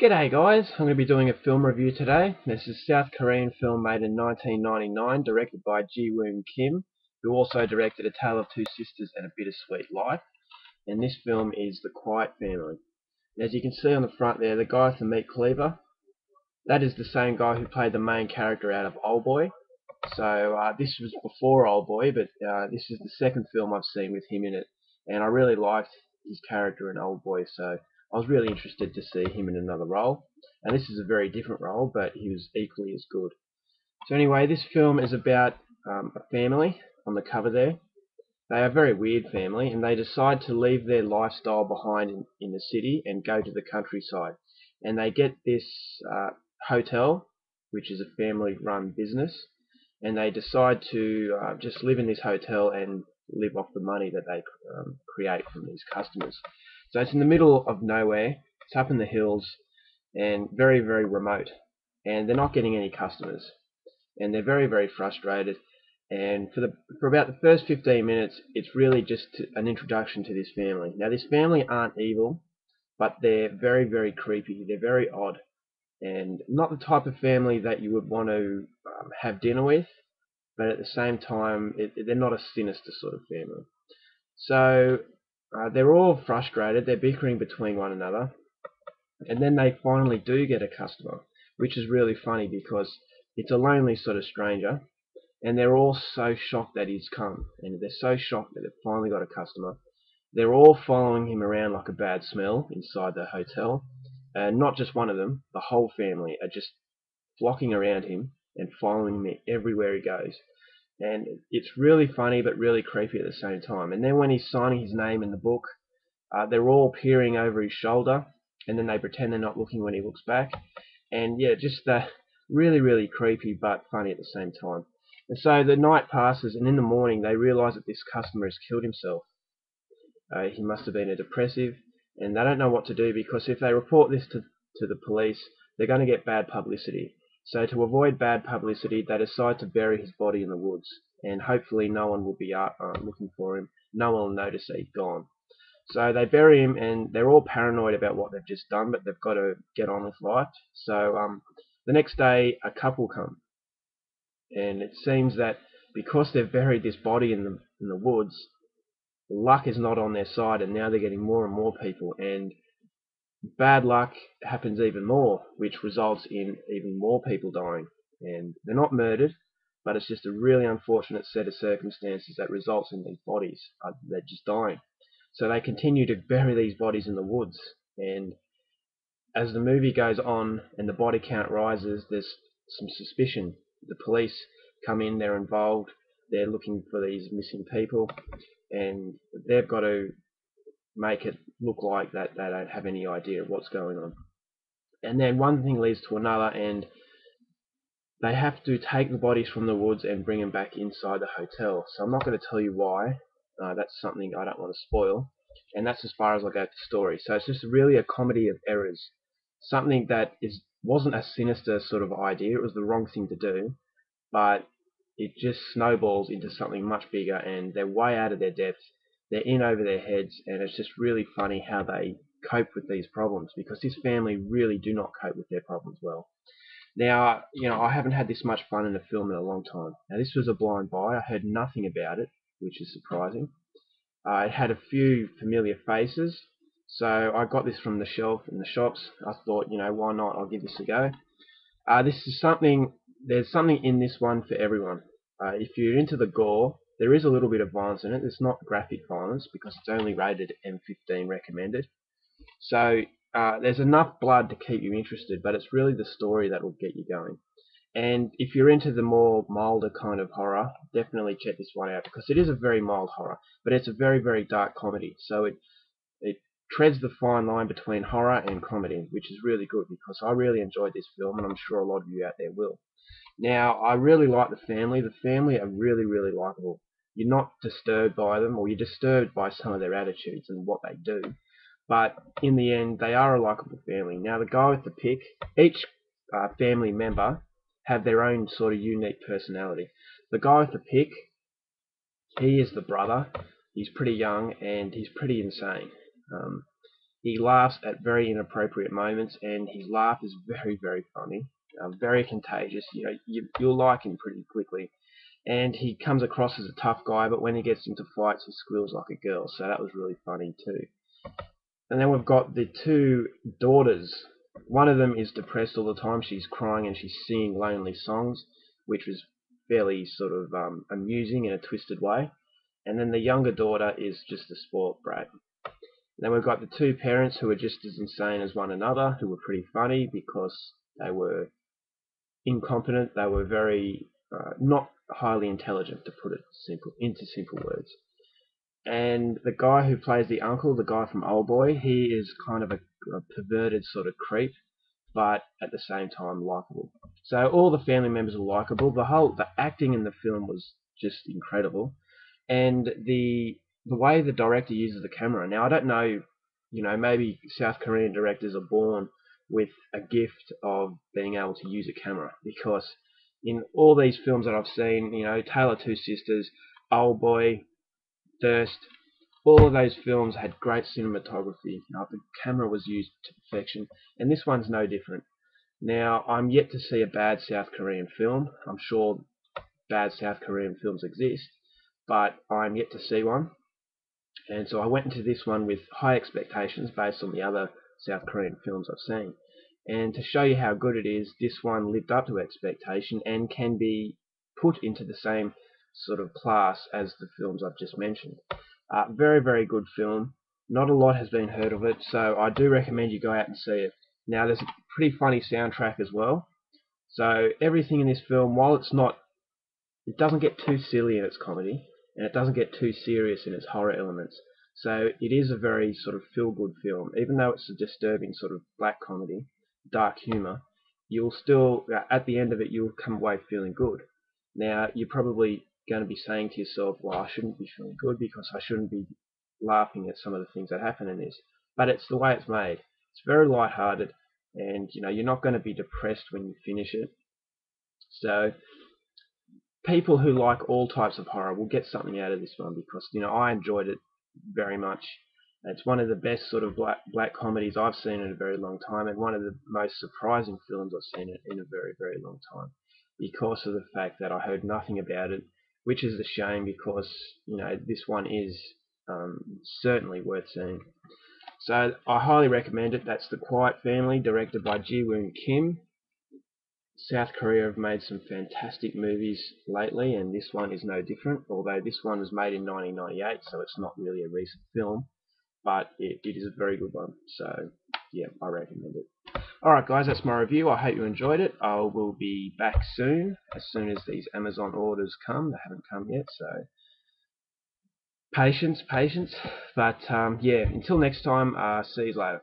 G'day guys, I'm going to be doing a film review today. This is a South Korean film made in 1999, directed by Ji-Woon, who also directed A Tale of Two Sisters and A Bittersweet Life. And this film is The Quiet Family. And as you can see on the front there, the guy with the meat cleaver, that is the same guy who played the main character out of Oldboy. So this was before Oldboy, but this is the second film I've seen with him in it. And I really liked his character in Oldboy, so I was really interested to see him in another role. And this is a very different role, but he was equally as good. So anyway, this film is about a family on the cover there. They are a very weird family, and they decide to leave their lifestyle behind in the city and go to the countryside. And they get this hotel, which is a family-run business, and they decide to just live in this hotel and live off the money that they create from these customers. So it's in the middle of nowhere, it's up in the hills, and very, very remote. And they're not getting any customers. And they're very, very frustrated. And for about the first 15 minutes, it's really just an introduction to this family. Now, this family aren't evil, but they're very, very creepy. They're very odd. And not the type of family that you would want to have dinner with, but at the same time, they're not a sinister sort of family. So they're all frustrated. They're bickering between one another. And then they finally do get a customer, which is really funny because it's a lonely sort of stranger. And they're all so shocked that he's come. And they're so shocked that they've finally got a customer. They're all following him around like a bad smell inside the hotel. And not just one of them, the whole family are just flocking around him and following him everywhere he goes. And it's really funny but really creepy at the same time. And then when he's signing his name in the book, they're all peering over his shoulder, and then they pretend they're not looking when he looks back. And yeah, just really, really creepy but funny at the same time. And so the night passes, and in the morning they realise that this customer has killed himself. He must have been a depressive, and they don't know what to do because if they report this to the police, they're going to get bad publicity. So to avoid bad publicity, they decide to bury his body in the woods, and hopefully no one will be looking for him. No one will notice that he's gone. So they bury him, and they're all paranoid about what they've just done, but they've got to get on with life. So the next day, a couple come, and it seems that because they've buried this body in the woods, luck is not on their side, and now they're getting more and more people, and bad luck happens even more, which results in even more people dying. And they're not murdered, but it's just a really unfortunate set of circumstances that results in these bodies. They're just dying. So they continue to bury these bodies in the woods, and as the movie goes on and the body count rises, there's some suspicion. The police come in, they're involved, they're looking for these missing people, and they've got to make it look like that they don't have any idea of what's going on. And then one thing leads to another, and they have to take the bodies from the woods and bring them back inside the hotel. So I'm not going to tell you why. That's something I don't want to spoil. And that's as far as I go with the story. So it's just really a comedy of errors. Something that wasn't a sinister sort of idea. It was the wrong thing to do. But it just snowballs into something much bigger, and they're way out of their depth. They're in over their heads, and it's just really funny how they cope with these problems, because this family really do not cope with their problems well. Now, I haven't had this much fun in a film in a long time. Now, this was a blind buy. I heard nothing about it, which is surprising. It had a few familiar faces, so I got this from the shelf in the shops. I thought, why not? I'll give this a go. There's something in this one for everyone. If you're into the gore, there is a little bit of violence in it. It's not graphic violence because it's only rated M15 recommended. So there's enough blood to keep you interested, but it's really the story that will get you going. And if you're into the more milder kind of horror, definitely check this one out, because it is a very mild horror, but it's a very, very dark comedy. So it treads the fine line between horror and comedy, which is really good, because I really enjoyed this film, and I'm sure a lot of you out there will. Now, I really like the family. The family are really, really likable. You're not disturbed by them, or you're disturbed by some of their attitudes and what they do. But in the end, they are a likable family. Now, the guy with the pick, each family member have their own sort of unique personality. The guy with the pick, he is the brother. He's pretty young and he's pretty insane. He laughs at very inappropriate moments, and his laugh is very, very funny, very contagious. You'll like him pretty quickly. And he comes across as a tough guy, but when he gets into fights, he squeals like a girl. So that was really funny too. And then we've got the two daughters. One of them is depressed all the time. She's crying and she's singing lonely songs, which was fairly sort of amusing in a twisted way. And then the younger daughter is just a spoilt brat. Then we've got the two parents who are just as insane as one another, who were pretty funny because they were incompetent. They were very not highly intelligent, to put it into simple words. And the guy who plays the uncle, the guy from Old Boy, he is kind of a perverted sort of creep, but at the same time likable. So all the family members are likable. The acting in the film was just incredible, and the way the director uses the camera. Now I don't know, maybe South Korean directors are born with a gift of being able to use a camera, because in all these films that I've seen, Tale of Two Sisters, Old Boy, Thirst, all of those films had great cinematography. The camera was used to perfection, and this one's no different. Now, I'm yet to see a bad South Korean film. I'm sure bad South Korean films exist, but I'm yet to see one. And so I went into this one with high expectations based on the other South Korean films I've seen. And to show you how good it is, this one lived up to expectation and can be put into the same sort of class as the films I've just mentioned. Very, very good film. Not a lot has been heard of it, so I do recommend you go out and see it. Now, there's a pretty funny soundtrack as well. So everything in this film, while it doesn't get too silly in its comedy, and it doesn't get too serious in its horror elements. So it is a very sort of feel-good film. Even though it's a disturbing sort of black comedy, dark humor, you'll still, at the end of it, you'll come away feeling good. Now, you're probably going to be saying to yourself, well, I shouldn't be feeling good because I shouldn't be laughing at some of the things that happen in this. But it's the way it's made. It's very light-hearted, and you're not going to be depressed when you finish it. So people who like all types of horror will get something out of this one, because I enjoyed it very much. It's one of the best sort of black comedies I've seen in a very long time, and one of the most surprising films I've seen in a very, very long time, because of the fact that I heard nothing about it, which is a shame, because this one is certainly worth seeing. So I highly recommend it. That's The Quiet Family, directed by Ji-Woon Kim. South Korea have made some fantastic movies lately, and this one is no different, although this one was made in 1998, so it's not really a recent film, but it is a very good one. So yeah, I recommend it. Alright guys, that's my review. I hope you enjoyed it. I will be back soon as these Amazon orders come. They haven't come yet, so patience. But yeah, until next time, see you later.